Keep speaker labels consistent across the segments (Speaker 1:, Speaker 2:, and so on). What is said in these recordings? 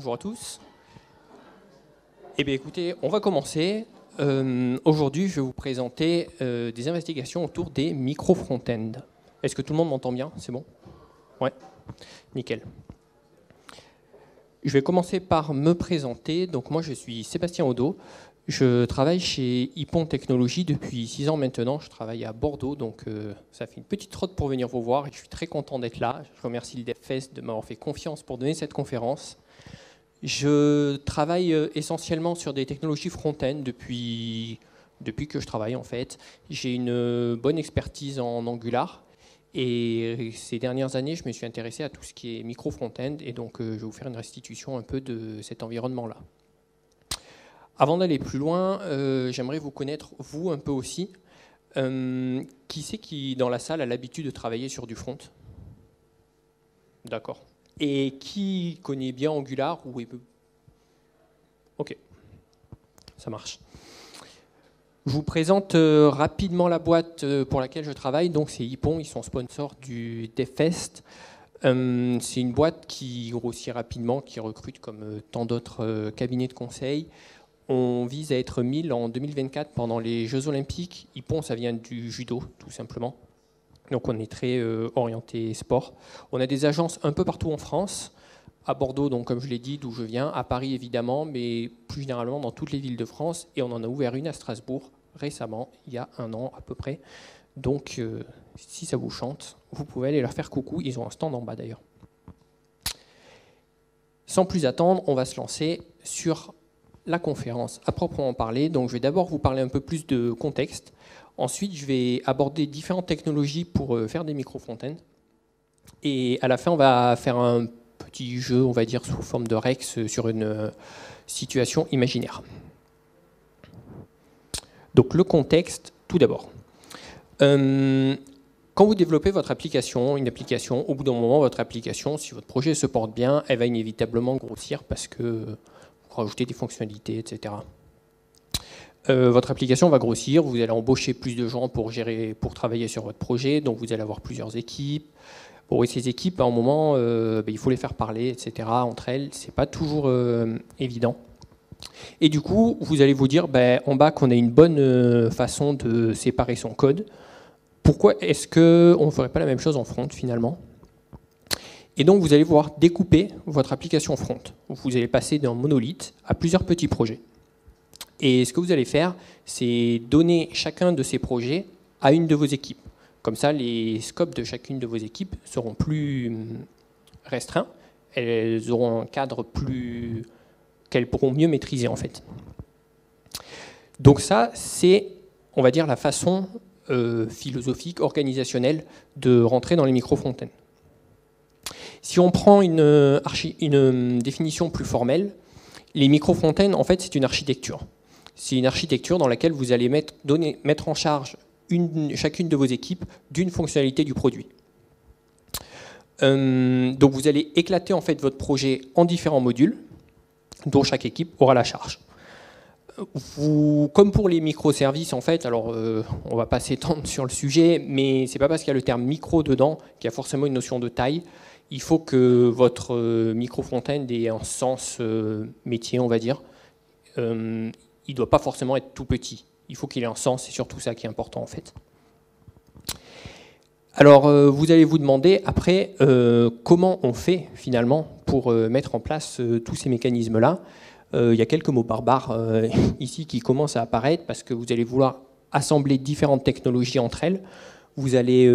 Speaker 1: bonjour à tous. Eh bien écoutez, on va commencer. Aujourd'hui, je vais vous présenter des investigations autour des micro-front-end. Est-ce que tout le monde m'entend bien? C'est bon? Ouais, nickel. Je vais commencer par me présenter. Donc moi, je suis Sébastien Odo. Je travaille chez Hippon Technologies depuis 6 ans maintenant. Je travaille à Bordeaux, donc ça fait une petite trotte pour venir vous voir et je suis très content d'être là. Je remercie le DevFest de m'avoir fait confiance pour donner cette conférence. Je travaille essentiellement sur des technologies front-end depuis que je travaille en fait. J'ai une bonne expertise en Angular et ces dernières années, je me suis intéressé à tout ce qui est micro-front-end et donc je vais vous faire une restitution un peu de cet environnement-là. Avant d'aller plus loin, j'aimerais vous connaître, vous, un peu aussi. Qui c'est qui, dans la salle, a l'habitude de travailler sur du front? D'accord. Et qui connaît bien Angular ou Ok, ça marche. Je vous présente rapidement la boîte pour laquelle je travaille. Donc c'est Hippon, ils sont sponsors du DevFest. C'est une boîte qui grossit rapidement, qui recrute comme tant d'autres cabinets de conseil. On vise à être 1000 en 2024 pendant les Jeux Olympiques. Hippon, ça vient du judo, tout simplement. Donc on est très orienté sport. On a des agences un peu partout en France, à Bordeaux, donc comme je l'ai dit, d'où je viens, à Paris évidemment, mais plus généralement dans toutes les villes de France. Et on en a ouvert une à Strasbourg récemment, il y a 1 an à peu près. Donc si ça vous chante, vous pouvez aller leur faire coucou. Ils ont un stand en bas d'ailleurs. Sans plus attendre, on va se lancer sur la conférence à proprement parler. Donc je vais d'abord vous parler un peu plus de contexte. Ensuite, je vais aborder différentes technologies pour faire des micro-front-end. Et à la fin, on va faire un petit jeu, on va dire, sous forme de Rex sur une situation imaginaire. Donc le contexte, tout d'abord. Quand vous développez votre application, au bout d'un moment, votre application, si votre projet se porte bien, elle va inévitablement grossir parce que vous rajoutez des fonctionnalités, etc. Votre application va grossir, vous allez embaucher plus de gens pour travailler sur votre projet, donc vous allez avoir plusieurs équipes. Bon, et ces équipes, à un moment, il faut les faire parler, etc. Entre elles, c'est pas toujours évident. Et du coup, vous allez vous dire, en back, on a une bonne façon de séparer son code. Pourquoi est-ce qu'on ne ferait pas la même chose en front, finalement? Et donc, vous allez pouvoir découper votre application front. Vous allez passer d'un monolithe à plusieurs petits projets. Et ce que vous allez faire, c'est donner chacun de ces projets à une de vos équipes. Comme ça, les scopes de chacune de vos équipes seront plus restreints. Elles auront un cadre qu'elles pourront mieux maîtriser, en fait. Donc ça, c'est, on va dire, la façon philosophique, organisationnelle de rentrer dans les micro-front-end. Si on prend une définition plus formelle, les micro-front-end, en fait, c'est une architecture. C'est une architecture dans laquelle vous allez mettre en charge chacune de vos équipes d'une fonctionnalité du produit. Donc vous allez éclater en fait votre projet en différents modules dont chaque équipe aura la charge. Comme pour les microservices en fait, alors on ne va pas s'étendre sur le sujet, mais c'est pas parce qu'il y a le terme micro dedans qu'il y a forcément une notion de taille. Il faut que votre micro-front-end ait un sens métier, on va dire. Il ne doit pas forcément être tout petit. Il faut qu'il ait un sens, c'est surtout ça qui est important en fait. Alors vous allez vous demander après comment on fait finalement pour mettre en place tous ces mécanismes-là. Il y a quelques mots barbares ici qui commencent à apparaître parce que vous allez vouloir assembler différentes technologies entre elles. Vous allez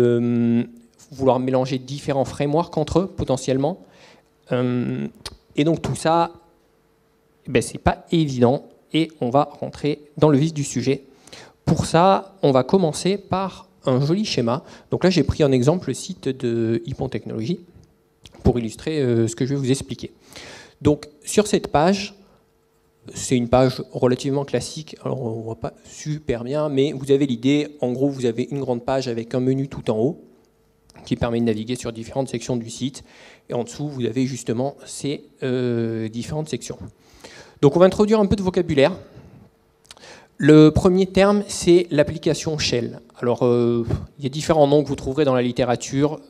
Speaker 1: vouloir mélanger différents frameworks entre eux potentiellement. Et donc tout ça, c'est pas évident. Et on va rentrer dans le vif du sujet. Pour ça, on va commencer par un joli schéma. Donc là, j'ai pris en exemple le site de Hippon Technologies pour illustrer ce que je vais vous expliquer. Donc sur cette page, c'est une page relativement classique. Alors on ne voit pas super bien, mais vous avez l'idée. En gros, vous avez une grande page avec un menu tout en haut qui permet de naviguer sur différentes sections du site. Et en dessous, vous avez justement ces différentes sections. Donc on va introduire un peu de vocabulaire. Le premier terme, c'est l'application Shell. Alors, il y a différents noms que vous trouverez dans la littérature.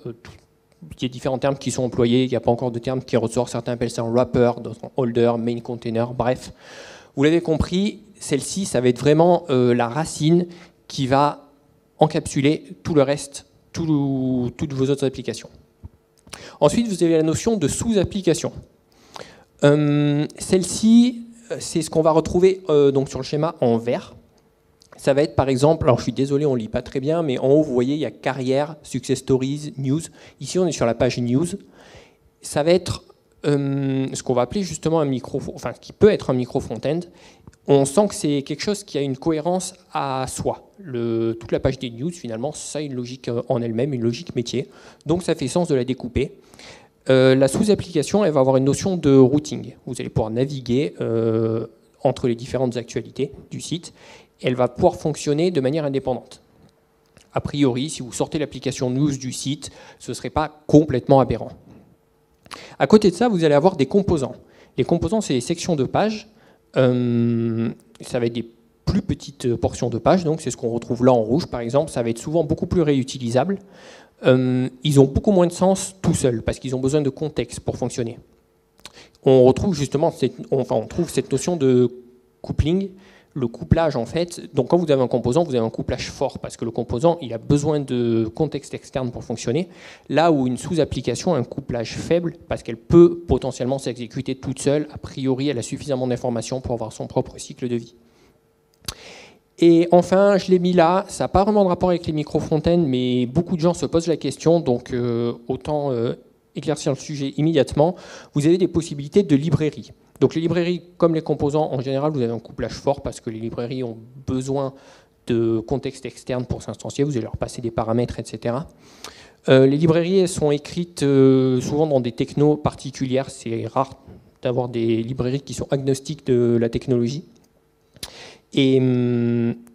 Speaker 1: il y a différents termes qui sont employés, il n'y a pas encore de terme qui ressort, certains appellent ça un wrapper, d'autres un holder, main container, bref. Vous l'avez compris, celle-ci, ça va être vraiment la racine qui va encapsuler tout le reste, toutes vos autres applications. Ensuite, vous avez la notion de sous-application. Celle-ci, c'est ce qu'on va retrouver donc sur le schéma en vert. Ça va être par exemple, alors je suis désolé, on ne lit pas très bien, mais en haut, vous voyez, il y a carrière, success stories, news. Ici, on est sur la page news. Ça va être ce qu'on va appeler justement un micro, enfin, qui peut être un micro front-end. On sent que c'est quelque chose qui a une cohérence à soi. Toute la page des news, finalement, ça a une logique en elle-même, une logique métier. Donc, ça fait sens de la découper. La sous-application, elle va avoir une notion de routing. Vous allez pouvoir naviguer entre les différentes actualités du site. Elle va pouvoir fonctionner de manière indépendante. A priori, si vous sortez l'application news du site, ce ne serait pas complètement aberrant. À côté de ça, vous allez avoir des composants. Les composants, c'est les sections de pages. Ça va être des plus petites portions de pages, donc c'est ce qu'on retrouve là en rouge, par exemple. Ça va être souvent beaucoup plus réutilisable. Ils ont beaucoup moins de sens tout seuls, parce qu'ils ont besoin de contexte pour fonctionner. On retrouve justement on trouve cette notion de coupling, le couplage en fait. Donc quand vous avez un composant, vous avez un couplage fort, parce que le composant, il a besoin de contexte externe pour fonctionner, là où une sous-application a un couplage faible, parce qu'elle peut potentiellement s'exécuter toute seule. A priori, elle a suffisamment d'informations pour avoir son propre cycle de vie. Et enfin, je l'ai mis là, ça n'a pas vraiment de rapport avec les micro-front-end, mais beaucoup de gens se posent la question, donc autant éclaircir le sujet immédiatement. Vous avez des possibilités de librairies. Donc les librairies, comme les composants, en général, vous avez un couplage fort, parce que les librairies ont besoin de contexte externe pour s'instancier, vous allez leur passer des paramètres, etc. Les librairies, elles sont écrites souvent dans des technos particulières, c'est rare d'avoir des librairies qui sont agnostiques de la technologie. Et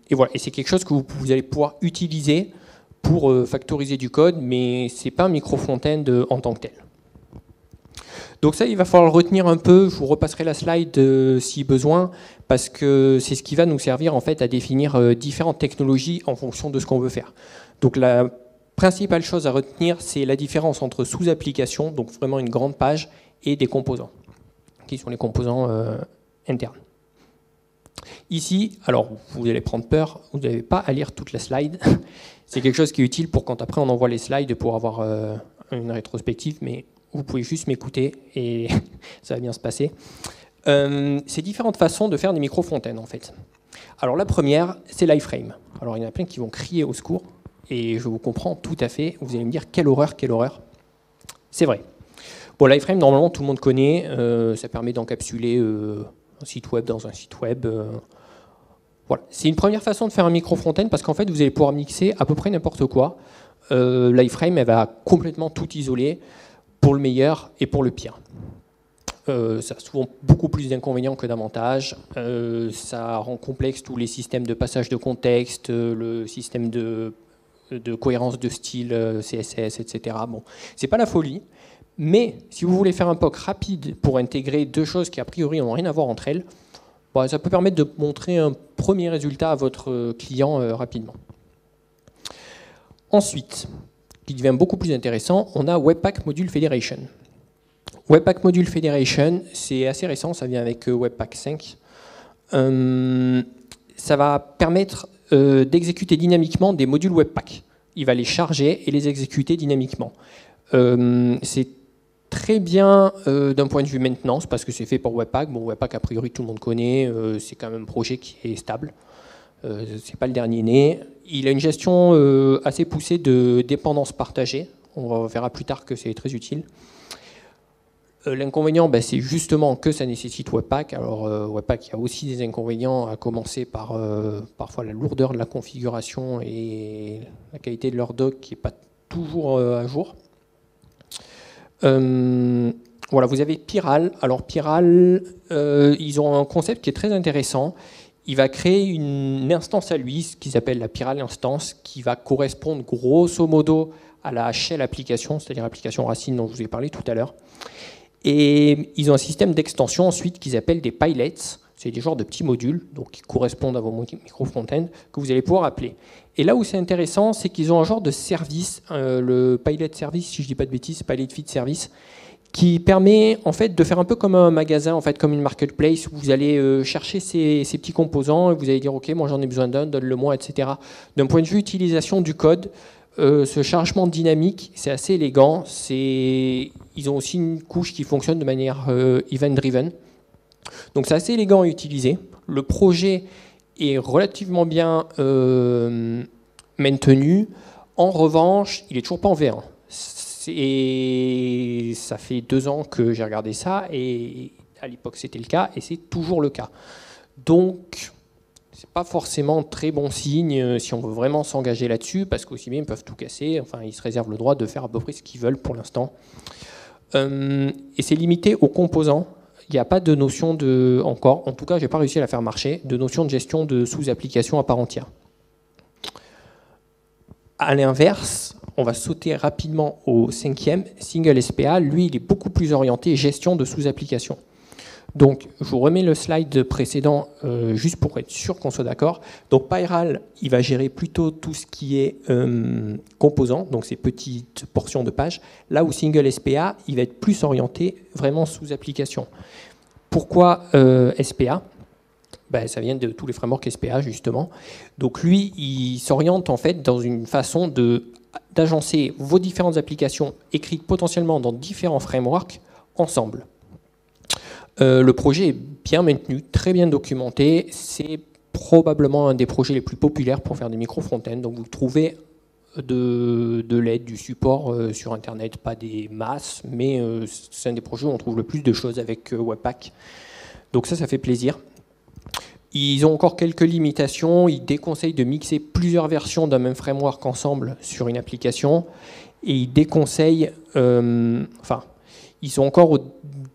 Speaker 1: voilà, et c'est quelque chose que vous allez pouvoir utiliser pour factoriser du code, mais ce n'est pas un micro-front-end en tant que tel. Donc ça, il va falloir le retenir un peu. Je vous repasserai la slide si besoin, parce que c'est ce qui va nous servir en fait à définir différentes technologies en fonction de ce qu'on veut faire. Donc la principale chose à retenir, c'est la différence entre sous-applications, donc vraiment une grande page, et des composants, qui sont les composants internes. Ici, alors vous allez prendre peur, vous n'avez pas à lire toute la slide. C'est quelque chose qui est utile pour quand après on envoie les slides pour avoir une rétrospective, mais vous pouvez juste m'écouter et ça va bien se passer. C'est différentes façons de faire des micro-front-end en fait. Alors la première, c'est l'iframe. Alors il y en a plein qui vont crier au secours, et je vous comprends tout à fait. Vous allez me dire quelle horreur, quelle horreur. C'est vrai. Bon, l'iframe, normalement tout le monde connaît, ça permet d'encapsuler un site web dans un site web. Voilà. C'est une première façon de faire un micro-front-end, parce qu'en fait vous allez pouvoir mixer à peu près n'importe quoi. L'iframe, elle va complètement tout isoler, pour le meilleur et pour le pire. Ça a souvent beaucoup plus d'inconvénients que d'avantages. Ça rend complexe tous les systèmes de passage de contexte, le système de cohérence de style CSS, etc. Bon, c'est pas la folie, mais si vous voulez faire un POC rapide pour intégrer deux choses qui a priori n'ont rien à voir entre elles, bon, ça peut permettre de montrer un premier résultat à votre client rapidement. Ensuite, qui devient beaucoup plus intéressant, on a Webpack Module Federation. Webpack Module Federation, c'est assez récent, ça vient avec Webpack 5. Ça va permettre d'exécuter dynamiquement des modules Webpack. Il va les charger et les exécuter dynamiquement. C'est très bien d'un point de vue maintenance, parce que c'est fait pour Webpack. Bon, Webpack, a priori, tout le monde connaît, c'est quand même un projet qui est stable. C'est pas le dernier né. Il a une gestion assez poussée de dépendance partagée. On verra plus tard que c'est très utile. L'inconvénient, c'est justement que ça nécessite Webpack. Alors Webpack, il y a aussi des inconvénients, à commencer par parfois la lourdeur de la configuration et la qualité de leur doc qui n'est pas toujours à jour. Voilà, vous avez Piral. Alors Piral, ils ont un concept qui est très intéressant. Il va créer une instance à lui, ce qu'ils appellent la Piral Instance, qui va correspondre grosso modo à la shell application, c'est-à-dire l'application racine dont je vous ai parlé tout à l'heure. Et ils ont un système d'extension ensuite qu'ils appellent des pilots. C'est des genres de petits modules donc, qui correspondent à vos micro-front-end que vous allez pouvoir appeler. Et là où c'est intéressant, c'est qu'ils ont un genre de service, le Pilot Service, si je ne dis pas de bêtises, Pilot Feed Service, qui permet en fait de faire un peu comme un magasin, en fait, comme une marketplace, où vous allez chercher ces petits composants et vous allez dire ok, moi j'en ai besoin d'un, donne-le-moi, etc. D'un point de vue utilisation du code, ce chargement dynamique, c'est assez élégant. Ils ont aussi une couche qui fonctionne de manière event-driven. Donc c'est assez élégant à utiliser. Le projet est relativement bien maintenu. En revanche, il n'est toujours pas en V1. Et ça fait 2 ans que j'ai regardé ça, et à l'époque c'était le cas, et c'est toujours le cas. Donc, c'est pas forcément très bon signe si on veut vraiment s'engager là-dessus, parce qu'aussi bien ils peuvent tout casser, enfin ils se réservent le droit de faire à peu près ce qu'ils veulent pour l'instant. Et c'est limité aux composants. Il n'y a pas de notion de, encore, en tout cas j'ai pas réussi à la faire marcher, de notion de gestion de sous-applications à part entière. À l'inverse, on va sauter rapidement au 5e, Single SPA. Lui, il est beaucoup plus orienté gestion de sous-applications. Donc, je vous remets le slide précédent juste pour être sûr qu'on soit d'accord. Donc, Pyral, il va gérer plutôt tout ce qui est composants, donc ces petites portions de pages. Là où Single SPA, il va être plus orienté vraiment sous-applications. Pourquoi SPA ? Ben, ça vient de tous les frameworks SPA, justement. Donc, lui, il s'oriente en fait dans une façon d'agencer vos différentes applications écrites potentiellement dans différents frameworks ensemble. Le projet est bien maintenu, très bien documenté. C'est probablement un des projets les plus populaires pour faire des micro-front-end. Donc vous trouvez de l'aide, du support sur Internet, pas des masses, mais c'est un des projets où on trouve le plus de choses avec Webpack. Donc ça fait plaisir. Ils ont encore quelques limitations. Ils déconseillent de mixer plusieurs versions d'un même framework ensemble sur une application. Et ils déconseillent... ils sont encore au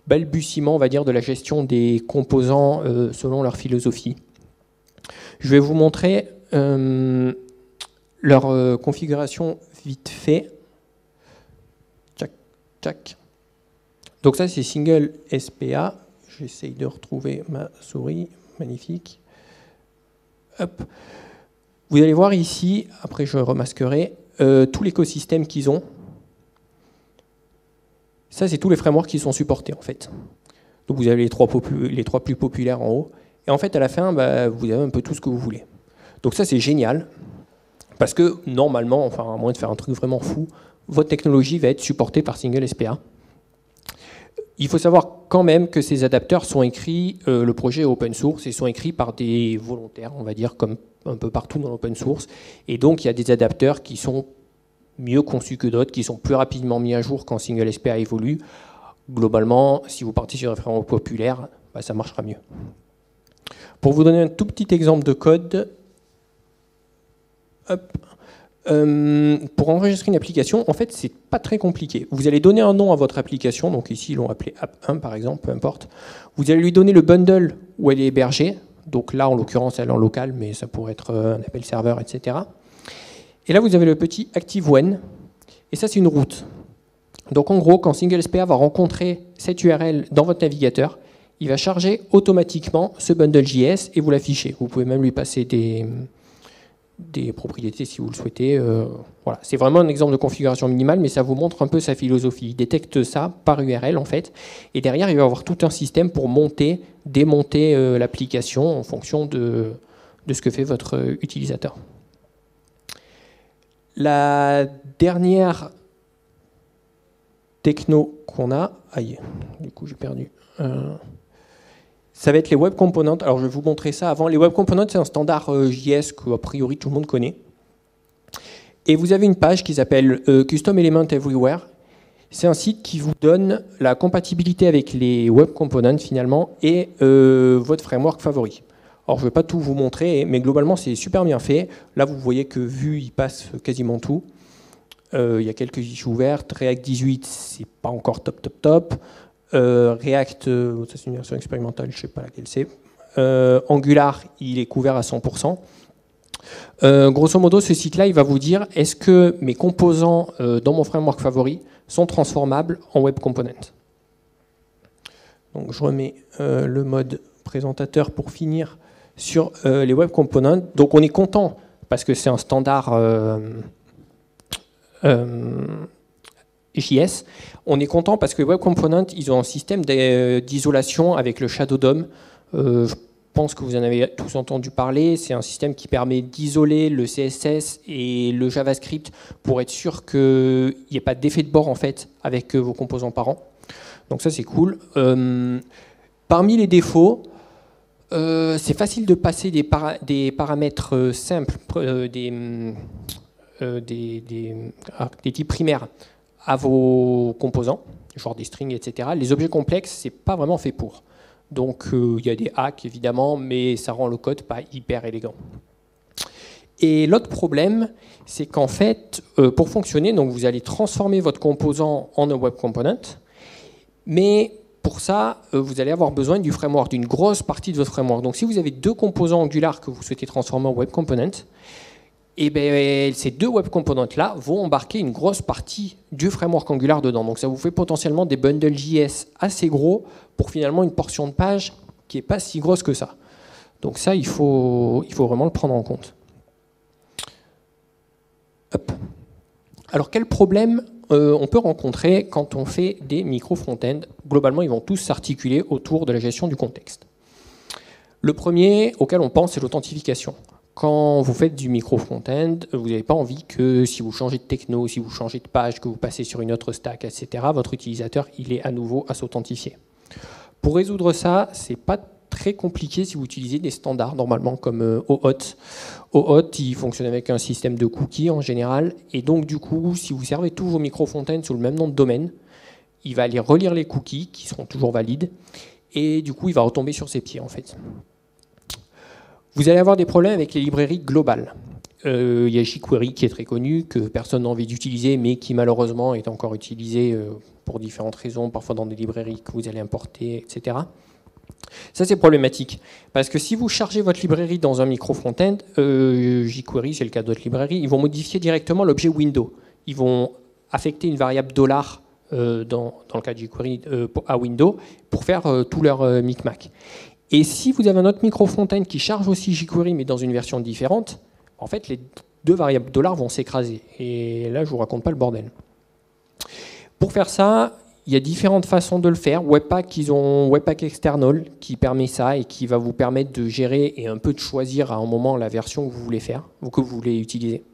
Speaker 1: balbutiement, on va dire, de la gestion des composants selon leur philosophie. Je vais vous montrer leur configuration vite fait. Tchac, tchac. Donc ça, c'est Single SPA. J'essaye de retrouver ma souris. Magnifique. Hop. Vous allez voir ici, après je remasquerai, tout l'écosystème qu'ils ont. Ça, c'est tous les frameworks qui sont supportés, en fait. Donc vous avez les trois plus populaires en haut. Et en fait, à la fin, vous avez un peu tout ce que vous voulez. Donc ça, c'est génial. Parce que, normalement, enfin, à moins de faire un truc vraiment fou, votre technologie va être supportée par Single SPA. Il faut savoir quand même que ces adapteurs sont écrits, le projet est open source, et sont écrits par des volontaires, on va dire, comme un peu partout dans l'open source. Et donc, il y a des adapteurs qui sont mieux conçus que d'autres, qui sont plus rapidement mis à jour quand Single SPA évolue. Globalement, si vous partez sur un framework populaire, ça marchera mieux. Pour vous donner un tout petit exemple de code, hop. Pour enregistrer une application, en fait, c'est pas très compliqué. Vous allez donner un nom à votre application, donc ici, ils l'ont appelé app1 par exemple, peu importe. Vous allez lui donner le bundle où elle est hébergée, donc là, en l'occurrence, elle est en local, mais ça pourrait être un appel serveur, etc. Et là, vous avez le petit ActiveWhen, et ça, c'est une route. Donc en gros, quand Single SPA va rencontrer cette URL dans votre navigateur, il va charger automatiquement ce bundle JS et vous l'affichez. Vous pouvez même lui passer des propriétés si vous le souhaitez. Voilà. C'est vraiment un exemple de configuration minimale, mais ça vous montre un peu sa philosophie. Il détecte ça par URL, en fait, et derrière, il va avoir tout un système pour monter, démonter l'application en fonction de ce que fait votre utilisateur. La dernière techno qu'on a... Aïe, du coup, j'ai perdu... ça va être les Web Components. Alors, je vais vous montrer ça avant. Les Web Components, c'est un standard JS que, a priori, tout le monde connaît. Et vous avez une page qui s'appelle Custom Element Everywhere. C'est un site qui vous donne la compatibilité avec les Web Components, finalement, et votre framework favori. Alors, je ne vais pas tout vous montrer, mais globalement, c'est super bien fait. Là, vous voyez que Vue, il passe quasiment tout. Il y a quelques issues ouvertes. React 18, c'est pas encore top. React, ça c'est une version expérimentale, je ne sais pas laquelle c'est. Angular, il est couvert à 100%. Grosso modo, ce site-là, il va vous dire est-ce que mes composants dans mon framework favori sont transformables en Web Component. Donc je remets le mode présentateur pour finir sur les Web Components. Donc on est content parce que c'est un standard JS. On est content parce que les Web Components, ils ont un système d'isolation avec le Shadow DOM. Je pense que vous en avez tous entendu parler. C'est un système qui permet d'isoler le CSS et le JavaScript pour être sûr qu'il n'y ait pas d'effet de bord en fait avec vos composants parents. Donc ça c'est cool. Parmi les défauts, c'est facile de passer des paramètres simples, des types primaires à vos composants, genre des strings, etc. Les objets complexes, c'est pas vraiment fait pour. Donc il y a des hacks évidemment, mais ça rend le code pas hyper élégant. Et l'autre problème, c'est qu'en fait, pour fonctionner, donc vous allez transformer votre composant en un web component, mais pour ça, vous allez avoir besoin du framework, d'une grosse partie de votre framework. Donc si vous avez deux composants Angular que vous souhaitez transformer en web component, et bien, ces deux web components-là vont embarquer une grosse partie du framework Angular dedans. Donc ça vous fait potentiellement des bundles JS assez gros pour finalement une portion de page qui n'est pas si grosse que ça. Donc ça, il faut vraiment le prendre en compte. Hop. Alors quel problème on peut rencontrer quand on fait des micro-front-end? Globalement, ils vont tous s'articuler autour de la gestion du contexte. Le premier auquel on pense, c'est l'authentification. Quand vous faites du micro-front-end, vous n'avez pas envie que si vous changez de techno, si vous changez de page, que vous passez sur une autre stack, etc., votre utilisateur il est à nouveau à s'authentifier. Pour résoudre ça, c'est pas très compliqué si vous utilisez des standards normalement comme OAuth. OAuth, il fonctionne avec un système de cookies en général, et donc du coup, si vous servez tous vos micro-front-end sous le même nom de domaine, il va aller relire les cookies qui seront toujours valides, et du coup, il va retomber sur ses pieds en fait. Vous allez avoir des problèmes avec les librairies globales. Il y a jQuery qui est très connu, que personne n'a envie d'utiliser, mais qui malheureusement est encore utilisé pour différentes raisons, parfois dans des librairies que vous allez importer, etc. Ça, c'est problématique, parce que si vous chargez votre librairie dans un micro-front-end, jQuery, c'est le cas d'autres librairies, ils vont modifier directement l'objet window. Ils vont affecter une variable $, dans le cas de jQuery, à window, pour faire tout leur micmac. Et si vous avez un autre micro-front-end qui charge aussi jQuery, mais dans une version différente, en fait, les deux variables $ vont s'écraser. Et là, je ne vous raconte pas le bordel. Pour faire ça, il y a différentes façons de le faire. Webpack, ils ont Webpack External qui permet ça et qui va vous permettre de gérer et un peu de choisir à un moment la version que vous voulez faire ou que vous voulez utiliser.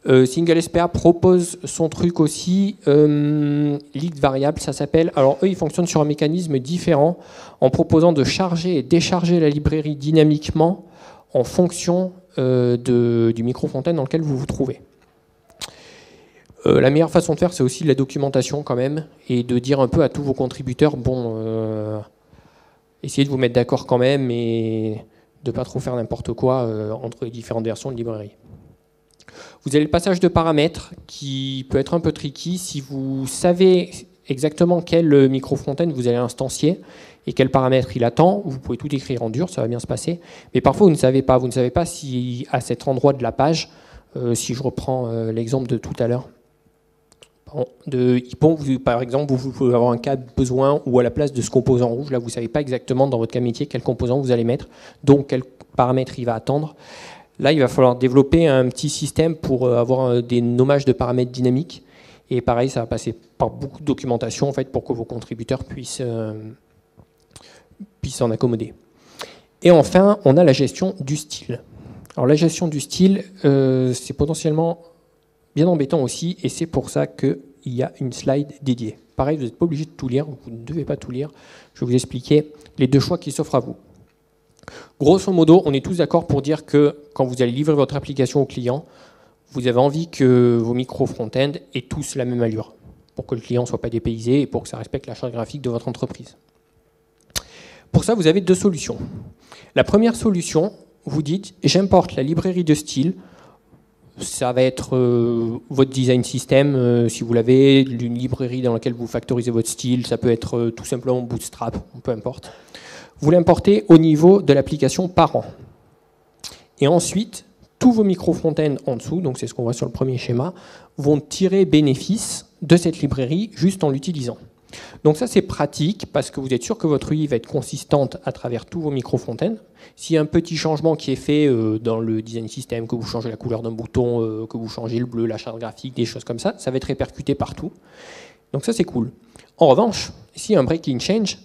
Speaker 1: SingleSPA propose son truc aussi, leaked variable, ça s'appelle. Alors eux, ils fonctionnent sur un mécanisme différent en proposant de charger et décharger la librairie dynamiquement en fonction du micro-front-end dans lequel vous vous trouvez. La meilleure façon de faire, c'est aussi la documentation quand même, et de dire un peu à tous vos contributeurs, bon, essayez de vous mettre d'accord quand même et de ne pas trop faire n'importe quoi entre les différentes versions de librairie. Vous avez le passage de paramètres qui peut être un peu tricky. Si vous savez exactement quel micro-front-end vous allez instancier et quel paramètre il attend, vous pouvez tout écrire en dur, ça va bien se passer. Mais parfois, vous ne savez pas. Vous ne savez pas si à cet endroit de la page, si je reprends l'exemple de tout à l'heure, de Hippon, par exemple, vous pouvez avoir un cas de besoin où à la place de ce composant rouge, là, vous ne savez pas exactement dans votre cas métier quel composant vous allez mettre, donc quel paramètre il va attendre. Là, il va falloir développer un petit système pour avoir des nommages de paramètres dynamiques. Et pareil, ça va passer par beaucoup de documentation en fait, pour que vos contributeurs puissent s'en accommoder. Et enfin, on a la gestion du style. Alors la gestion du style, c'est potentiellement bien embêtant aussi, et c'est pour ça qu'il y a une slide dédiée. Pareil, vous n'êtes pas obligé de tout lire, vous ne devez pas tout lire. Je vais vous expliquer les deux choix qui s'offrent à vous. Grosso modo, on est tous d'accord pour dire que quand vous allez livrer votre application au client, vous avez envie que vos micro-front-end aient tous la même allure, pour que le client ne soit pas dépaysé et pour que ça respecte la charte graphique de votre entreprise. Pour ça, vous avez deux solutions. La première solution, vous dites, j'importe la librairie de style. Ça va être votre design system, si vous l'avez, une librairie dans laquelle vous factorisez votre style. Ça peut être tout simplement Bootstrap, peu importe. Vous l'importez au niveau de l'application parent. Et ensuite, tous vos micro-front-end en dessous, donc c'est ce qu'on voit sur le premier schéma, vont tirer bénéfice de cette librairie juste en l'utilisant. Donc ça, c'est pratique parce que vous êtes sûr que votre UI va être consistante à travers tous vos micro-fontaines. S'il y a un petit changement qui est fait dans le design system, que vous changez la couleur d'un bouton, que vous changez le bleu, la charte graphique, des choses comme ça va être répercuté partout. Donc ça, c'est cool. En revanche, s'il y a un breaking change,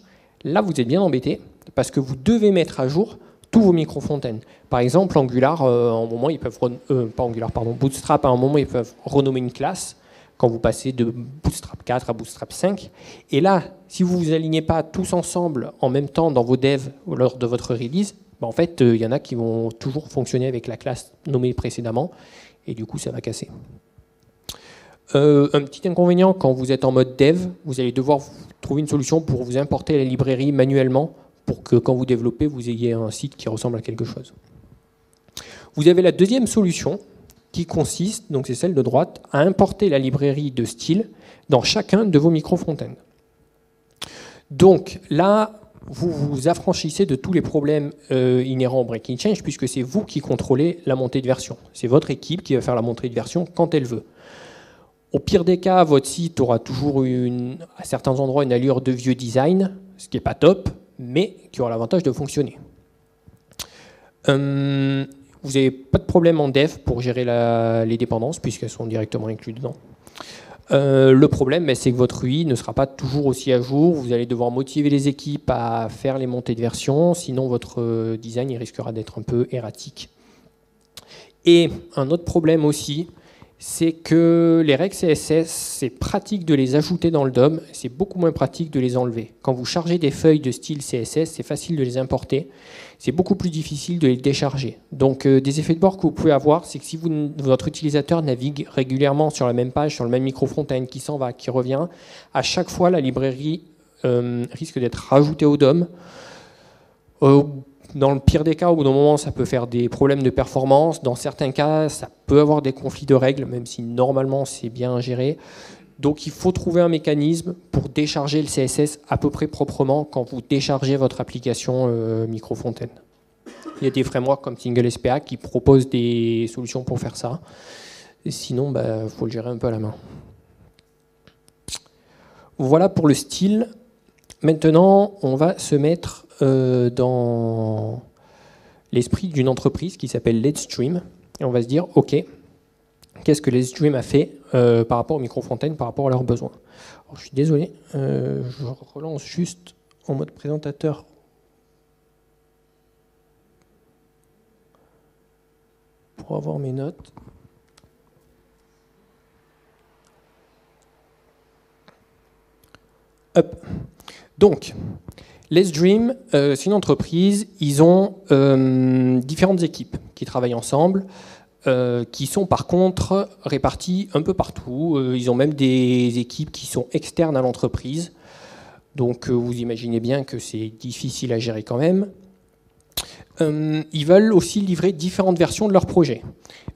Speaker 1: là, vous êtes bien embêté parce que vous devez mettre à jour tous vos micro-fontaines. Par exemple, Angular, à un moment, ils peuvent pas Angular, pardon, Bootstrap, à un moment, ils peuvent renommer une classe quand vous passez de Bootstrap 4 à Bootstrap 5. Et là, si vous ne vous alignez pas tous ensemble en même temps dans vos devs lors de votre release, en fait, il y en a qui vont toujours fonctionner avec la classe nommée précédemment, et du coup, ça va casser. Un petit inconvénient, quand vous êtes en mode dev, vous allez devoir trouver une solution pour vous importer la librairie manuellement, pour que quand vous développez, vous ayez un site qui ressemble à quelque chose. Vous avez la deuxième solution, qui consiste, donc c'est celle de droite, à importer la librairie de style dans chacun de vos micro-fontaines. Donc là, vous vous affranchissez de tous les problèmes inhérents au breaking change, puisque c'est vous qui contrôlez la montée de version. C'est votre équipe qui va faire la montée de version quand elle veut. Au pire des cas, votre site aura toujours à certains endroits une allure de vieux design, ce qui n'est pas top, mais qui aura l'avantage de fonctionner. Vous n'avez pas de problème en dev pour gérer les dépendances, puisqu'elles sont directement incluses dedans. Le problème, c'est que votre UI ne sera pas toujours aussi à jour. Vous allez devoir motiver les équipes à faire les montées de version, sinon votre design il risquera d'être un peu erratique. Et un autre problème aussi, c'est que les règles CSS, c'est pratique de les ajouter dans le DOM, c'est beaucoup moins pratique de les enlever. Quand vous chargez des feuilles de style CSS, c'est facile de les importer, c'est beaucoup plus difficile de les décharger. Donc des effets de bord que vous pouvez avoir, c'est que si votre utilisateur navigue régulièrement sur la même page, sur le même micro-fontaine, qui s'en va, qui revient, à chaque fois la librairie risque d'être rajoutée au DOM. Dans le pire des cas, au bout d'un moment, ça peut faire des problèmes de performance. Dans certains cas, ça peut avoir des conflits de règles, même si normalement c'est bien géré. Donc il faut trouver un mécanisme pour décharger le CSS à peu près proprement quand vous déchargez votre application micro-fontaine. Il y a des frameworks comme SingleSPA qui proposent des solutions pour faire ça. Et sinon, faut le gérer un peu à la main. Voilà pour le style. Maintenant, on va se mettre dans l'esprit d'une entreprise qui s'appelle LetStream. Et on va se dire, OK, qu'est-ce que LetStream a fait par rapport aux micro-fontaines, par rapport à leurs besoins. Alors, je suis désolé, je relance juste en mode présentateur. Pour avoir mes notes. Hop. Donc, LetStream, c'est une entreprise, ils ont différentes équipes qui travaillent ensemble, qui sont par contre réparties un peu partout. Ils ont même des équipes qui sont externes à l'entreprise. Donc vous imaginez bien que c'est difficile à gérer quand même. Ils veulent aussi livrer différentes versions de leur projet.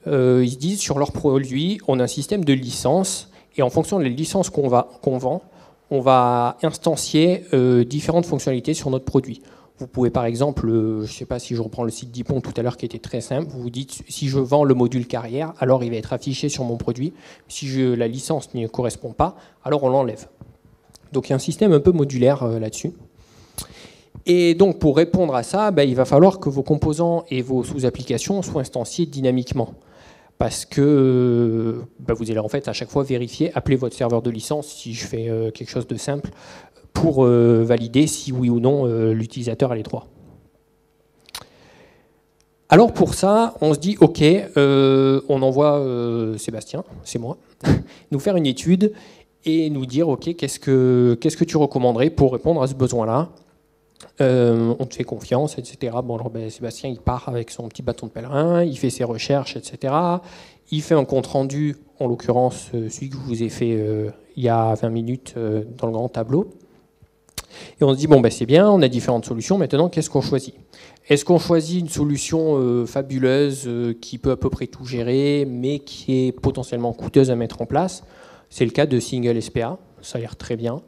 Speaker 1: Ils se disent sur leur produit, on a un système de licences, et en fonction des licences qu'on vend, on va instancier différentes fonctionnalités sur notre produit. Vous pouvez par exemple, je ne sais pas si je reprends le site d'Ipon tout à l'heure qui était très simple, vous vous dites si je vends le module carrière, alors il va être affiché sur mon produit. Si la licence n'y correspond pas, alors on l'enlève. Donc il y a un système un peu modulaire là-dessus. Et donc pour répondre à ça, il va falloir que vos composants et vos sous-applications soient instanciés dynamiquement. Parce que vous allez en fait à chaque fois vérifier, appeler votre serveur de licence, si je fais quelque chose de simple, pour valider si oui ou non l'utilisateur a les droits. Alors pour ça, on se dit ok, on envoie Sébastien, c'est moi, nous faire une étude et nous dire ok, qu'est-ce que tu recommanderais pour répondre à ce besoin-là. On te fait confiance, etc. Bon, alors, Sébastien, il part avec son petit bâton de pèlerin, il fait ses recherches, etc. Il fait un compte-rendu, en l'occurrence, celui que je vous ai fait il y a 20 minutes dans le grand tableau. Et on se dit, bon, c'est bien, on a différentes solutions, maintenant, qu'est-ce qu'on choisit? Est-ce qu'on choisit une solution fabuleuse qui peut à peu près tout gérer, mais qui est potentiellement coûteuse à mettre en place? C'est le cas de SingleSPA, ça a l'air très bien.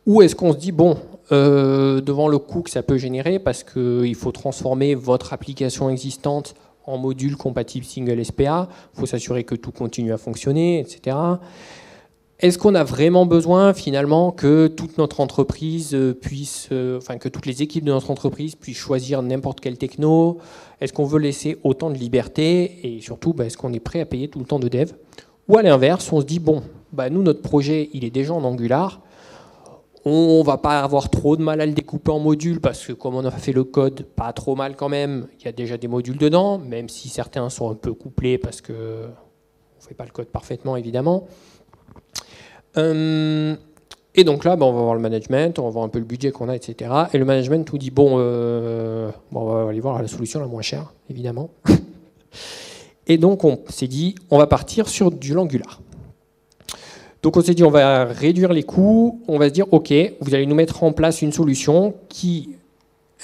Speaker 1: Ou est-ce qu'on se dit, bon, devant le coût que ça peut générer, parce qu'il faut transformer votre application existante en module compatible SingleSPA, il faut s'assurer que tout continue à fonctionner, etc. Est-ce qu'on a vraiment besoin finalement que toute notre entreprise puisse, que toutes les équipes de notre entreprise puissent choisir n'importe quelle techno? Est-ce qu'on veut laisser autant de liberté? Et surtout, est-ce qu'on est prêt à payer tout le temps de dev? Ou à l'inverse, on se dit, bon, nous, notre projet, il est déjà en Angular. On ne va pas avoir trop de mal à le découper en modules parce que comme on a fait le code, pas trop mal quand même, il y a déjà des modules dedans, même si certains sont un peu couplés parce qu'on ne fait pas le code parfaitement, évidemment. Et donc là, on va voir le management, on va voir un peu le budget qu'on a, etc. Et le management nous dit, on va aller voir la solution la moins chère, évidemment. Et donc on s'est dit, on va partir sur du Angular. Donc on s'est dit, on va réduire les coûts, on va se dire, ok, vous allez nous mettre en place une solution qui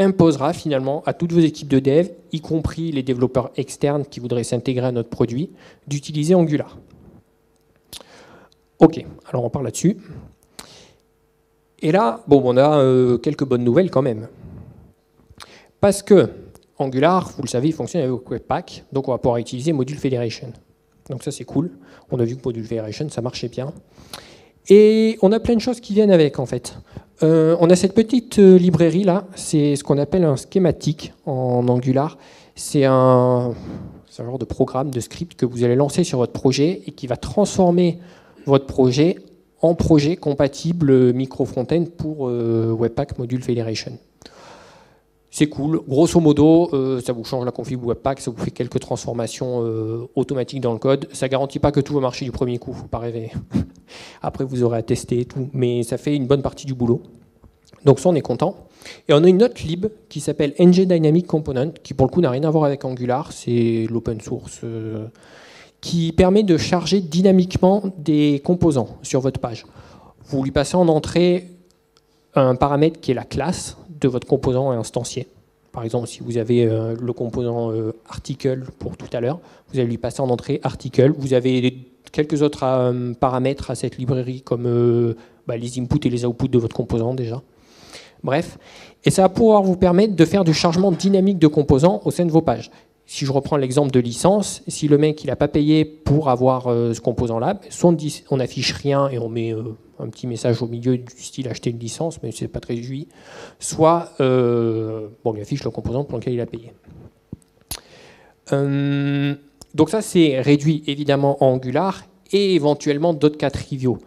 Speaker 1: imposera finalement à toutes vos équipes de dev, y compris les développeurs externes qui voudraient s'intégrer à notre produit, d'utiliser Angular. Ok, alors on part là-dessus. Et là, on a quelques bonnes nouvelles quand même. Parce que Angular, vous le savez, il fonctionne avec Webpack, donc on va pouvoir utiliser Module Federation. Donc ça c'est cool, on a vu que Module Federation ça marchait bien. Et on a plein de choses qui viennent avec en fait. On a cette petite librairie là, c'est ce qu'on appelle un schématique en Angular. C'est un genre de programme, de script que vous allez lancer sur votre projet et qui va transformer votre projet en projet compatible micro-frontend pour Webpack Module Federation. C'est cool. Grosso modo, ça vous change la config Webpack, ça vous fait quelques transformations automatiques dans le code. Ça ne garantit pas que tout va marcher du premier coup, il ne faut pas rêver. Après, vous aurez à tester et tout, mais ça fait une bonne partie du boulot. Donc ça, on est content. Et on a une autre lib qui s'appelle NG Dynamic Component, qui pour le coup n'a rien à voir avec Angular, c'est l'open source, qui permet de charger dynamiquement des composants sur votre page. Vous lui passez en entrée un paramètre qui est la classe de votre composant instancié. Par exemple, si vous avez le composant article pour tout à l'heure, vous allez lui passer en entrée article. Vous avez quelques autres paramètres à cette librairie comme les inputs et les outputs de votre composant déjà. Bref, et ça va pouvoir vous permettre de faire du chargement dynamique de composants au sein de vos pages. Si je reprends l'exemple de licence, si le mec il n'a pas payé pour avoir ce composant-là, soit on n'affiche rien et on met un petit message au milieu du style acheter une licence, mais c'est pas très joli, soit il affiche le composant pour lequel il a payé. Donc ça c'est réduit évidemment en Angular et éventuellement d'autres cas triviaux.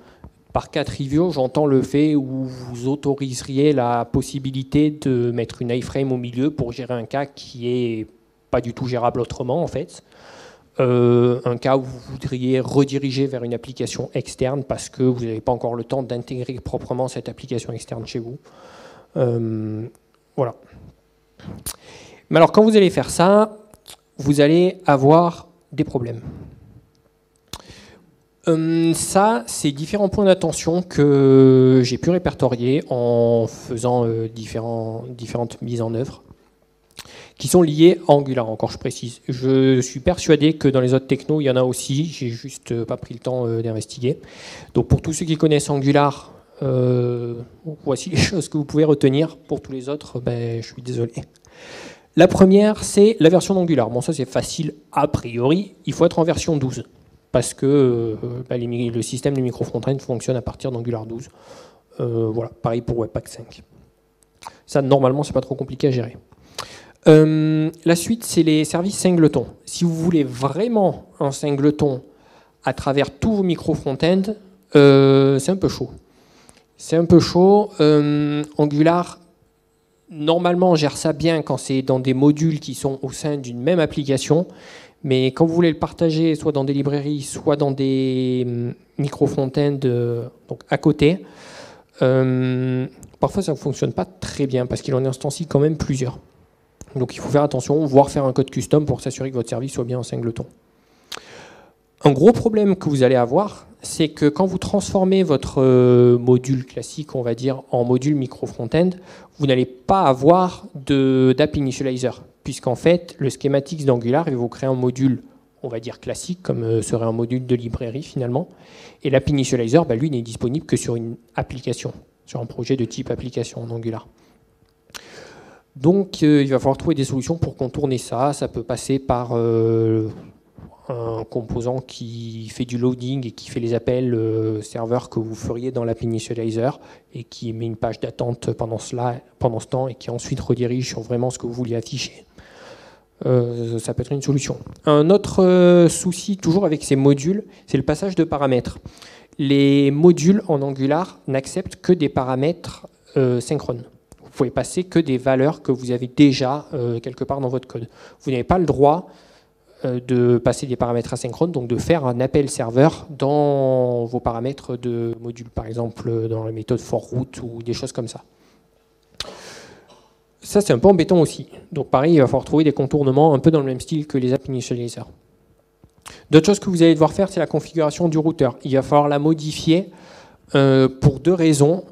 Speaker 1: Par cas triviaux, j'entends le fait où vous autoriseriez la possibilité de mettre une iframe au milieu pour gérer un cas qui est pas du tout gérable autrement en fait. Un cas où vous voudriez rediriger vers une application externe parce que vous n'avez pas encore le temps d'intégrer proprement cette application externe chez vous. Voilà. Mais alors quand vous allez faire ça, vous allez avoir des problèmes. Ça, c'est différents points d'attention que j'ai pu répertorier en faisant différentes mises en œuvre qui sont liées à Angular, encore je précise. Je suis persuadé que dans les autres technos, il y en a aussi, j'ai juste pas pris le temps d'investiguer. Donc pour tous ceux qui connaissent Angular, voici les choses que vous pouvez retenir. Pour tous les autres, je suis désolé. La première, c'est la version d'Angular. Bon, ça c'est facile a priori, il faut être en version 12. Parce que le système de micro-front-end fonctionne à partir d'Angular 12. Voilà, pareil pour Webpack 5. Ça, normalement, c'est pas trop compliqué à gérer. La suite, c'est les services singleton. Si vous voulez vraiment un singleton à travers tous vos micro-front-end, c'est un peu chaud. C'est un peu chaud. Angular, normalement, gère ça bien quand c'est dans des modules qui sont au sein d'une même application. Mais quand vous voulez le partager, soit dans des librairies, soit dans des micro-front-end donc à côté, parfois ça ne fonctionne pas très bien parce qu'il en instancie quand même plusieurs. Donc il faut faire attention, voire faire un code custom pour s'assurer que votre service soit bien en singleton. Un gros problème que vous allez avoir, c'est que quand vous transformez votre module classique, on va dire, en module micro-front-end, vous n'allez pas avoir d'app initializer. Puisqu'en fait, le schematics d'Angular, il va vous créer un module, on va dire classique, comme serait un module de librairie finalement. Et l'app initializer, lui, n'est disponible que sur une application, sur un projet de type application en Angular. Donc, il va falloir trouver des solutions pour contourner ça. Ça peut passer par un un composant qui fait du loading et qui fait les appels serveurs que vous feriez dans l'app initializer et qui met une page d'attente pendant ce temps et qui ensuite redirige sur vraiment ce que vous vouliez afficher. Ça peut être une solution. Un autre souci, toujours avec ces modules, c'est le passage de paramètres. Les modules en Angular n'acceptent que des paramètres synchrones. Vous pouvez passer que des valeurs que vous avez déjà quelque part dans votre code. Vous n'avez pas le droit de passer des paramètres asynchrones, donc de faire un appel serveur dans vos paramètres de module, par exemple dans la méthode forRoot ou des choses comme ça. Ça, c'est un peu embêtant aussi. Donc pareil, il va falloir trouver des contournements un peu dans le même style que les app initializers. D'autres choses que vous allez devoir faire, c'est la configuration du routeur. Il va falloir la modifier pour deux raisons.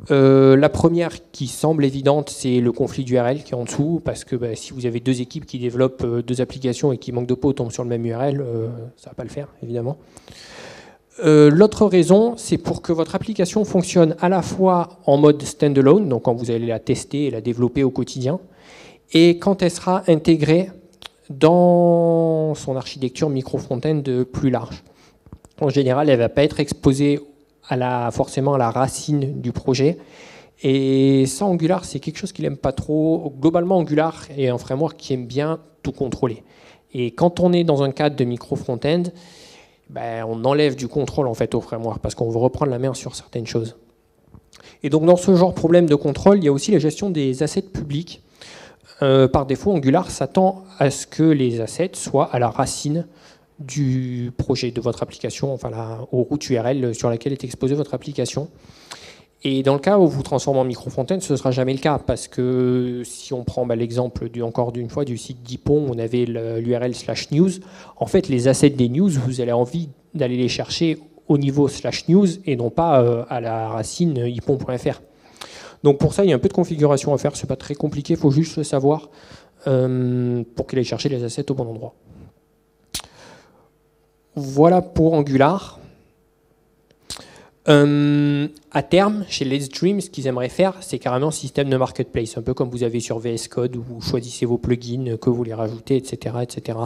Speaker 1: La première qui semble évidente, c'est le conflit d'URL qui est en dessous, parce que si vous avez deux équipes qui développent deux applications et qui manquent de peau tombent sur le même URL, ça ne va pas le faire, évidemment. L'autre raison, c'est pour que votre application fonctionne à la fois en mode standalone, donc quand vous allez la tester et la développer au quotidien, et quand elle sera intégrée dans son architecture micro-front-end plus large. En général, elle ne va pas être exposée forcément à la racine du projet. Et ça, Angular, c'est quelque chose qu'il n'aime pas trop. Globalement, Angular est un framework qui aime bien tout contrôler. Et quand on est dans un cadre de micro-front-end, on enlève du contrôle en fait au framework parce qu'on veut reprendre la main sur certaines choses. Et donc dans ce genre de problème de contrôle, il y a aussi la gestion des assets publics. Par défaut, Angular s'attend à ce que les assets soient à la racine du projet de votre application, enfin aux routes URL sur laquelle est exposée votre application. Et dans le cas où vous transformez en micro-front-end, ce ne sera jamais le cas, parce que si on prend l'exemple encore d'une fois du site d'Ypon, on avait l'URL /news, en fait les assets des news, vous avez envie d'aller les chercher au niveau /news et non pas à la racine ypon.fr. Donc pour ça, il y a un peu de configuration à faire, c'est pas très compliqué, il faut juste le savoir pour qu'il aille chercher les assets au bon endroit. Voilà pour Angular. À terme, chez Let's Dream, ce qu'ils aimeraient faire, c'est carrément un système de marketplace, un peu comme vous avez sur VS Code, où vous choisissez vos plugins, que vous les rajoutez, etc. etc.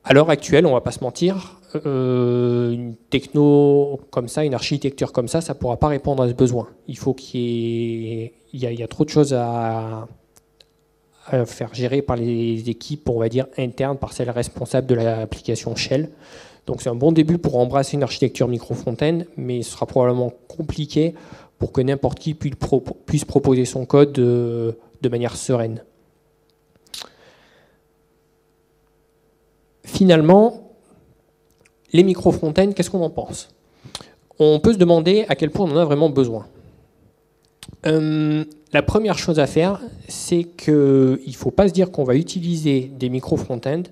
Speaker 1: À l'heure actuelle, on ne va pas se mentir, une techno comme ça, une architecture comme ça ne pourra pas répondre à ce besoin. Il faut il y a trop de choses à faire gérer par les équipes, on va dire, internes, par celles responsables de l'application Shell. Donc c'est un bon début pour embrasser une architecture micro-front-end, mais ce sera probablement compliqué pour que n'importe qui puisse proposer son code de manière sereine. Finalement, les micro-front-end, qu'est-ce qu'on en pense? On peut se demander à quel point on en a vraiment besoin. La première chose à faire, c'est qu'il ne faut pas se dire qu'on va utiliser des micro-front-end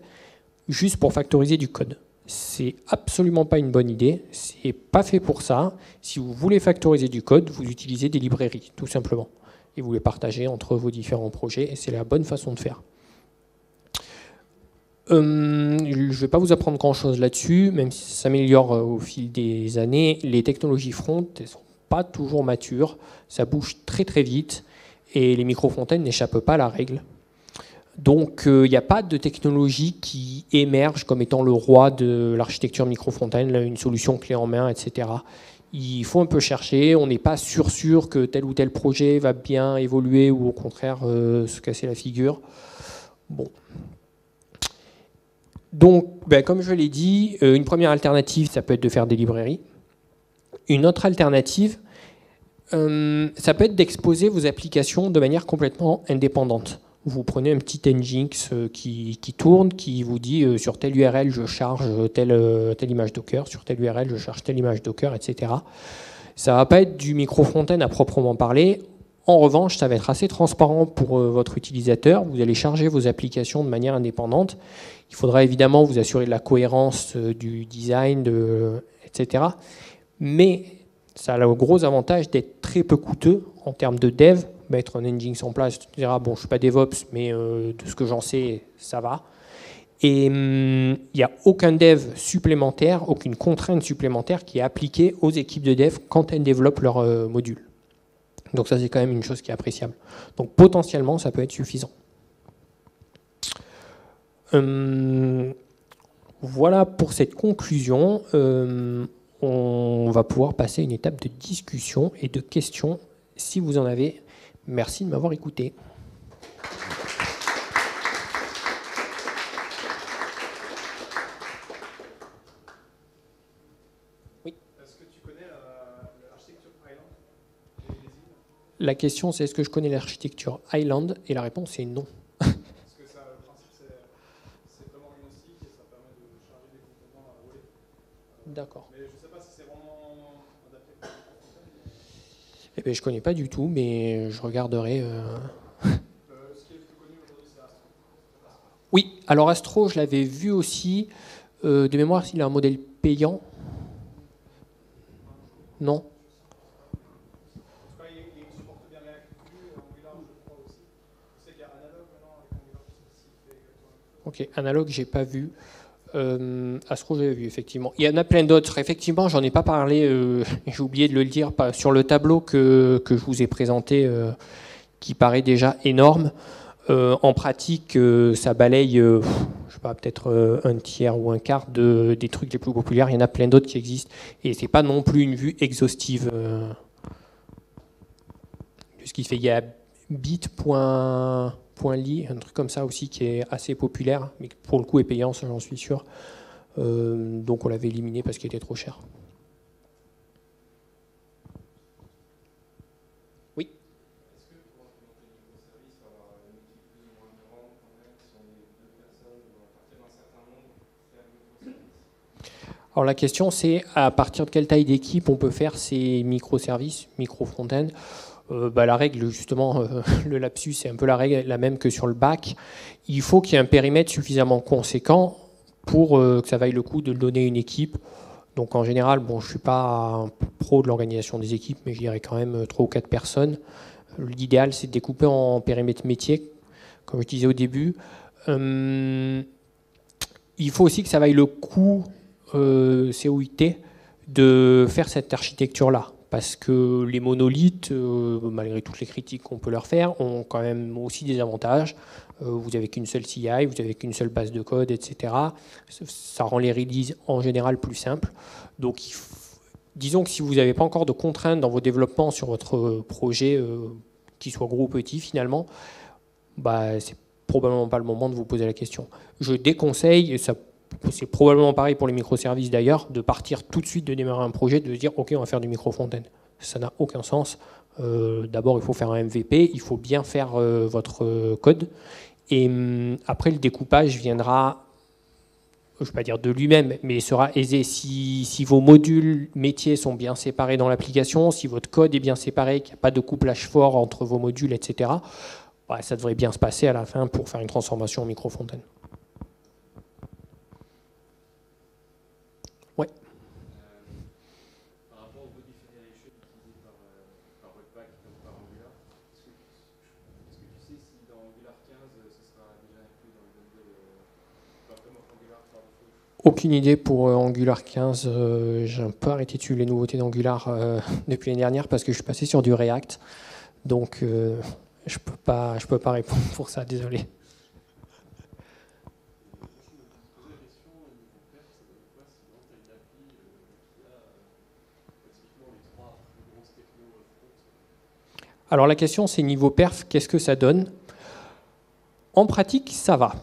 Speaker 1: juste pour factoriser du code. C'est absolument pas une bonne idée, c'est pas fait pour ça. Si vous voulez factoriser du code, vous utilisez des librairies, tout simplement. Et vous les partagez entre vos différents projets, et c'est la bonne façon de faire. Je ne vais pas vous apprendre grand-chose là-dessus, même si ça s'améliore au fil des années. Les technologies front, elles ne sont pas toujours matures, ça bouge très très vite, et les micro-front-end n'échappent pas à la règle. Donc il n'y a pas de technologie qui émerge comme étant le roi de l'architecture micro-front-end, une solution clé en main, etc. Il faut un peu chercher, on n'est pas sûr que tel ou tel projet va bien évoluer ou au contraire se casser la figure. Bon. Donc, comme je l'ai dit, une première alternative, ça peut être de faire des librairies. Une autre alternative, ça peut être d'exposer vos applications de manière complètement indépendante. Vous prenez un petit Nginx qui tourne, qui vous dit sur telle URL je charge telle image Docker, sur telle URL je charge telle image Docker, etc. Ça ne va pas être du micro-front-end à proprement parler. En revanche, ça va être assez transparent pour votre utilisateur. Vous allez charger vos applications de manière indépendante. Il faudra évidemment vous assurer de la cohérence du design, etc. Mais ça a le gros avantage d'être très peu coûteux en termes de dev. Mettre un Nginx en place, tu diras, bon, je ne suis pas DevOps, mais de ce que j'en sais, ça va. Et il n'y a aucun dev supplémentaire, aucune contrainte supplémentaire qui est appliquée aux équipes de dev quand elles développent leur module. Donc ça, c'est quand même une chose qui est appréciable. Donc potentiellement, ça peut être suffisant. Voilà pour cette conclusion. On va pouvoir passer à une étape de discussion et de questions si vous en avez. Merci de m'avoir écouté. Oui.
Speaker 2: Est-ce que tu connais l'architecture Island des îles?
Speaker 1: La question, c'est est-ce que je connais l'architecture Island? Et la réponse est non.
Speaker 2: Parce que ça, le principe, c'est vraiment agnostique et ça permet de charger des composants à la volée.
Speaker 1: D'accord.
Speaker 2: Mais je ne sais pas si c'est vraiment adapté pour les composants.
Speaker 1: Eh bien, je ne connais pas du tout, mais je regarderai.
Speaker 2: Ce qui est le plus connu aujourd'hui, c'est Astro.
Speaker 1: Oui, alors Astro, je l'avais vu aussi. De mémoire, il a un modèle payant. Non.
Speaker 2: En tout cas, il supporte bien React, Angular, je crois aussi. Je sais qu'il y a Analog maintenant avec Angular, je sais pas s'il fait exactement la même chose.
Speaker 1: Ok, Analog, j'ai pas vu. Astro, j'avais vu, effectivement. Il y en a plein d'autres. Effectivement, j'en ai pas parlé, j'ai oublié de le dire, sur le tableau que je vous ai présenté, qui paraît déjà énorme. En pratique, ça balaye, je sais pas, peut-être un tiers ou un quart des trucs les plus populaires. Il y en a plein d'autres qui existent. Et c'est pas non plus une vue exhaustive de ce qui se fait. Il y a bit.ly, un truc comme ça aussi qui est assez populaire, mais qui pour le coup est payant, ça j'en suis sûr. Donc on l'avait éliminé parce qu'il était trop cher. Oui.
Speaker 2: Est-ce que pour implémenter le microservice, il faut avoir une équipe plus ou moins grande quand même, si on est deux personnes ou à partir d'un certain nombre, faire le microservice?
Speaker 1: Alors la question c'est à partir de quelle taille d'équipe on peut faire ces microservices, micro-front-end. La règle, justement, le lapsus, c'est un peu la règle la même que sur le bac. Il faut qu'il y ait un périmètre suffisamment conséquent pour que ça vaille le coup de le donner à une équipe. Donc en général, bon, je ne suis pas un pro de l'organisation des équipes, mais je dirais quand même 3 ou 4 personnes. L'idéal, c'est de découper en périmètre métier, comme je disais au début. Il faut aussi que ça vaille le coup, COIT, de faire cette architecture-là. Parce que les monolithes, malgré toutes les critiques qu'on peut leur faire, ont quand même aussi des avantages. Vous n'avez qu'une seule CI, vous n'avez qu'une seule base de code, etc. Ça rend les releases en général plus simples. Donc, disons que si vous n'avez pas encore de contraintes dans vos développements sur votre projet, qu'il soit gros ou petit finalement, c'est probablement pas le moment de vous poser la question. Je déconseille, et c'est probablement pareil pour les microservices d'ailleurs, de partir tout de suite, de démarrer un projet, de se dire ok, on va faire du micro-front-end. Ça n'a aucun sens. D'abord, il faut faire un MVP, il faut bien faire votre code. Et après, le découpage viendra, je ne vais pas dire de lui-même, mais il sera aisé. Si vos modules métiers sont bien séparés dans l'application, si votre code est bien séparé, qu'il n'y a pas de couplage fort entre vos modules, etc., ça devrait bien se passer à la fin pour faire une transformation en micro-front-end. Ouais.
Speaker 2: Par rapport aux modifications utilisées par Webpack ou par Angular, est-ce que tu sais si dans Angular 15, ce sera déjà inclus dans le modèle framework Angular par défaut?
Speaker 1: Aucune idée pour Angular 15. J'ai un peu arrêté de suivre les nouveautés d'Angular depuis l'année dernière parce que je suis passé sur du React. Donc, je peux pas répondre pour ça, désolé. Alors la question c'est niveau perf, qu'est-ce que ça donne? En pratique, ça va.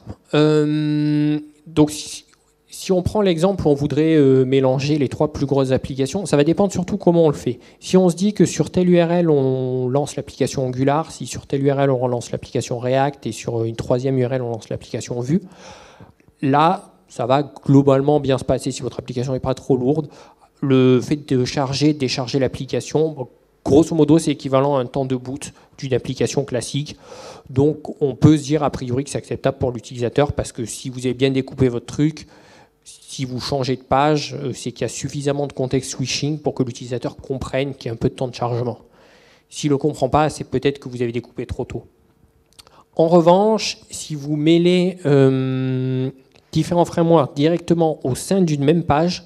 Speaker 1: Donc si on prend l'exemple où on voudrait mélanger les 3 plus grosses applications, ça va dépendre surtout comment on le fait. Si on se dit que sur telle URL, on lance l'application Angular, si sur telle URL, on lance l'application React, et sur une 3e URL, on lance l'application Vue, là, ça va globalement bien se passer si votre application n'est pas trop lourde. Le fait de décharger l'application, grosso modo, c'est équivalent à un temps de boot d'une application classique. Donc, on peut se dire a priori que c'est acceptable pour l'utilisateur parce que si vous avez bien découpé votre truc, si vous changez de page, c'est qu'il y a suffisamment de context switching pour que l'utilisateur comprenne qu'il y a un peu de temps de chargement. S'il ne le comprend pas, c'est peut-être que vous avez découpé trop tôt. En revanche, si vous mêlez différents frameworks directement au sein d'une même page,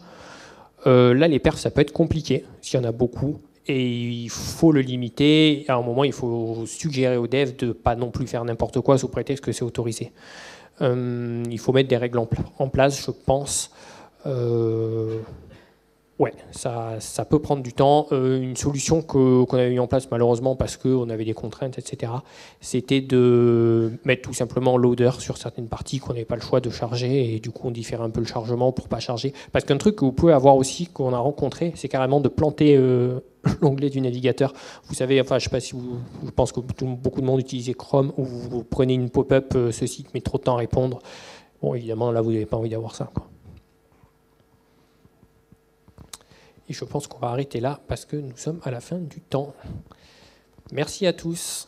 Speaker 1: là, les perfs, ça peut être compliqué s'il y en a beaucoup. Et il faut le limiter. À un moment, il faut suggérer aux devs de ne pas non plus faire n'importe quoi sous prétexte que c'est autorisé. Il faut mettre des règles en place, je pense. Ouais, ça peut prendre du temps. Une solution qu'on avait mis en place malheureusement parce qu'on avait des contraintes, etc., c'était de mettre tout simplement loader sur certaines parties qu'on n'avait pas le choix de charger et du coup on différait un peu le chargement pour pas charger. Parce qu'un truc que vous pouvez avoir aussi qu'on a rencontré, c'est carrément de planter l'onglet du navigateur. Vous savez, enfin je sais pas si je pense que beaucoup de monde utilisait Chrome où vous prenez une pop-up, ce site met trop de temps à répondre. Bon, évidemment là vous n'avez pas envie d'avoir ça, quoi. Et je pense qu'on va arrêter là parce que nous sommes à la fin du temps. Merci à tous.